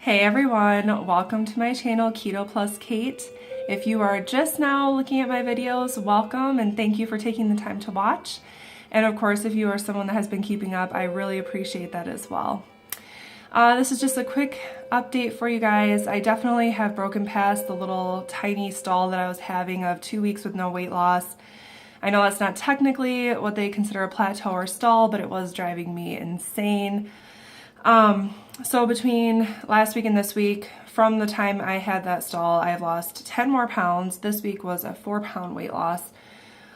Hey everyone, welcome to my channel Keto plus Kate. If you are just now looking at my videos, welcome and thank you for taking the time to watch. And of course, if you are someone that has been keeping up, I really appreciate that as well. This is just a quick update for you guys. I definitely have broken past the little tiny stall that I was having of 2 weeks with no weight loss. I know that's not technically what they consider a plateau or stall, but it was driving me insane. So between last week and this week, from the time I had that stall, I have lost 10 more pounds. This week was a 4-pound weight loss.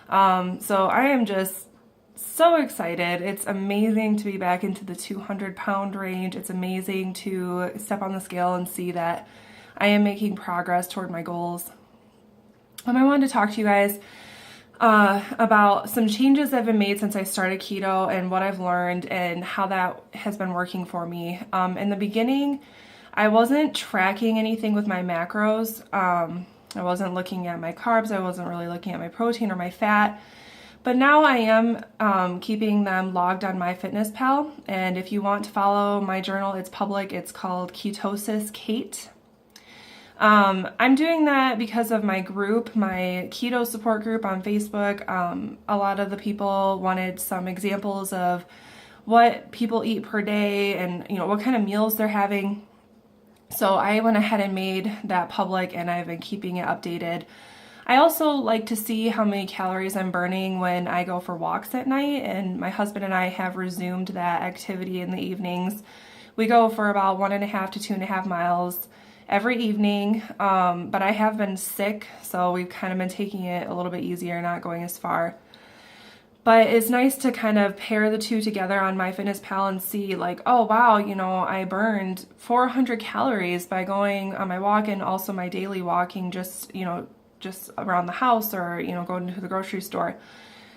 So I am just so excited. It's amazing to be back into the 200-pound range. It's amazing to step on the scale and see that I am making progress toward my goals. I wanted to talk to you guys about some changes that have been made since I started keto and what I've learned and how that has been working for me. In the beginning, I wasn't tracking anything with my macros. I wasn't looking at my carbs. I wasn't really looking at my protein or my fat. But now I am keeping them logged on MyFitnessPal. And if you want to follow my journal, it's public. It's called Keto Kate. I'm doing that because of my group, my keto support group on Facebook. A lot of the people wanted some examples of what people eat per day and, what kind of meals they're having. So I went ahead and made that public and I've been keeping it updated. I also like to see how many calories I'm burning when I go for walks at night, and my husband and I have resumed that activity in the evenings. We go for about 1.5 to 2.5 miles every evening, but I have been sick, so we've kind of been taking it a little bit easier, not going as far. But it's nice to kind of pair the two together on MyFitnessPal and see like, oh wow, I burned 400 calories by going on my walk and also my daily walking just around the house or, going to the grocery store.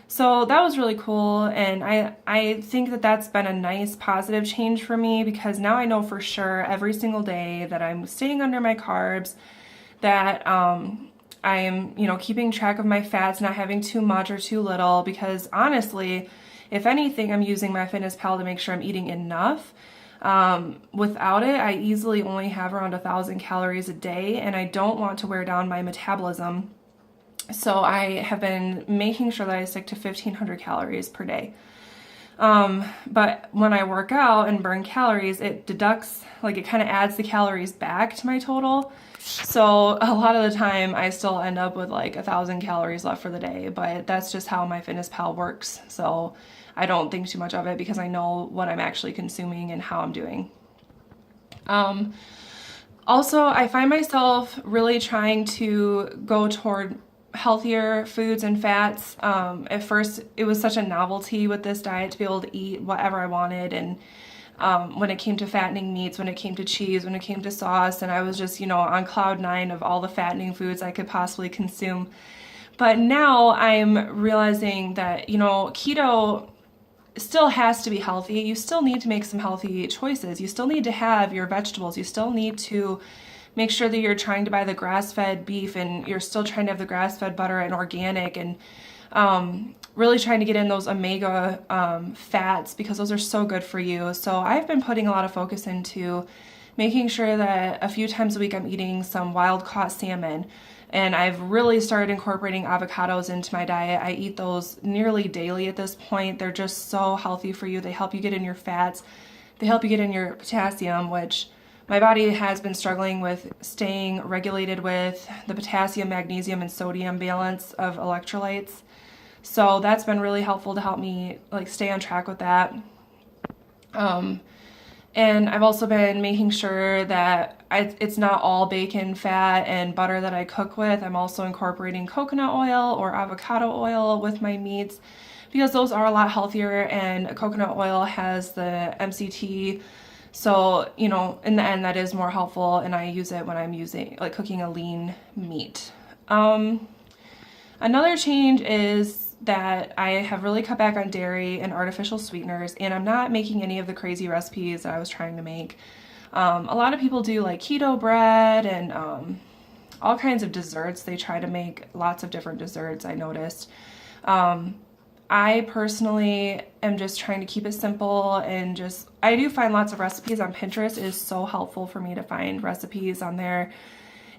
So that was really cool, and I think that that's been a nice positive change for me because now I know for sure every single day that I'm staying under my carbs, that I am, keeping track of my fats, not having too much or too little, because honestly, if anything, I'm using MyFitnessPal to make sure I'm eating enough. Without it, I easily only have around 1,000 calories a day, and I don't want to wear down my metabolism. So I have been making sure that I stick to 1,500 calories per day. But when I work out and burn calories, it deducts, it kind of adds the calories back to my total. So a lot of the time I still end up with 1,000 calories left for the day, but that's just how MyFitnessPal works. So I don't think too much of it because I know what I'm actually consuming and how I'm doing. Also, I find myself really trying to go toward healthier foods and fats. At first, it was such a novelty with this diet to be able to eat whatever I wanted, and when it came to fattening meats, when it came to cheese, when it came to sauce, and I was just, on cloud 9 of all the fattening foods I could possibly consume. But now I'm realizing that, keto still has to be healthy. You still need to make some healthy choices. You still need to have your vegetables. You still need to make sure that you're trying to buy the grass-fed beef, and you're still trying to have the grass-fed butter and organic, and really trying to get in those omega fats because those are so good for you. So I've been putting a lot of focus into making sure that a few times a week I'm eating some wild-caught salmon. And I've really started incorporating avocados into my diet. I eat those nearly daily at this point. They're just so healthy for you. They help you get in your fats. They help you get in your potassium, which my body has been struggling with staying regulated with the potassium, magnesium, and sodium balance of electrolytes. So that's been really helpful to help me stay on track with that. And I've also been making sure that it's not all bacon, fat, and butter that I cook with. I'm also incorporating coconut oil or avocado oil with my meats because those are a lot healthier, and coconut oil has the MCT. So, in the end, that is more helpful, and I use it when I'm cooking a lean meat. Another change is that I have really cut back on dairy and artificial sweeteners, and I'm not making any of the crazy recipes that I was trying to make. A lot of people do keto bread and all kinds of desserts. They try to make lots of different desserts, I noticed. I personally am just trying to keep it simple and I do find lots of recipes on Pinterest. It is so helpful for me to find recipes on there.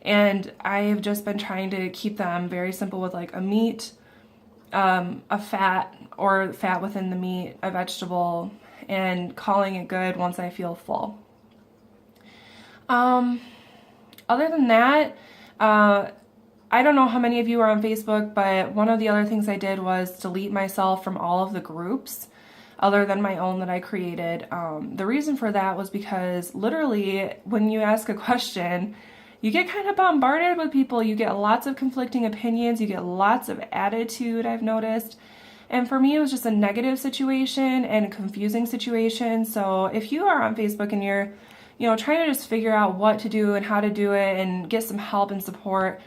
And I have just been trying to keep them very simple with like a meat, a fat or fat within the meat, a vegetable, and calling it good once I feel full. Other than that, I don't know how many of you are on Facebook, but one of the other things I did was delete myself from all of the groups other than my own that I created. The reason for that was because literally when you ask a question, you get kind of bombarded with people. You get lots of conflicting opinions. You get lots of attitude, I've noticed. And for me, it was just a negative situation and a confusing situation. So if you are on Facebook and you're, trying to just figure out what to do and how to do it and get some help and support,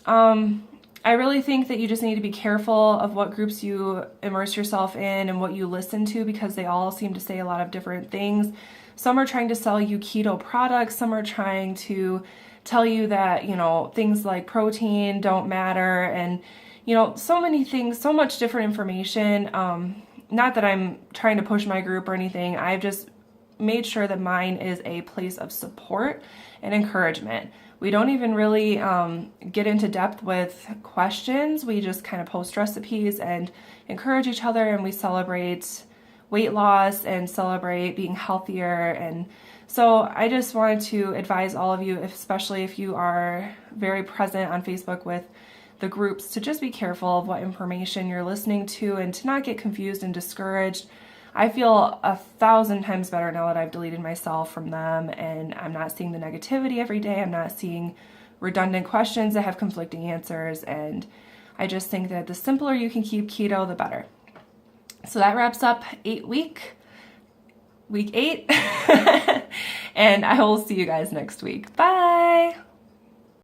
I really think that you just need to be careful of what groups you immerse yourself in and what you listen to, because they all seem to say a lot of different things. Some are trying to sell you keto products. Some are trying to tell you that, things like protein don't matter, and, so many things, so much different information. Not that I'm trying to push my group or anything. I've just made sure that mine is a place of support and encouragement. We don't even really get into depth with questions. We just kind of post recipes and encourage each other, and we celebrate weight loss and celebrate being healthier. And so I just wanted to advise all of you, especially if you are very present on Facebook with the groups, to just be careful of what information you're listening to and to not get confused and discouraged. I feel 1,000 times better now that I've deleted myself from them, and I'm not seeing the negativity every day. I'm not seeing redundant questions that have conflicting answers, and I just think that the simpler you can keep keto, the better. So that wraps up week 8, and I will see you guys next week. Bye!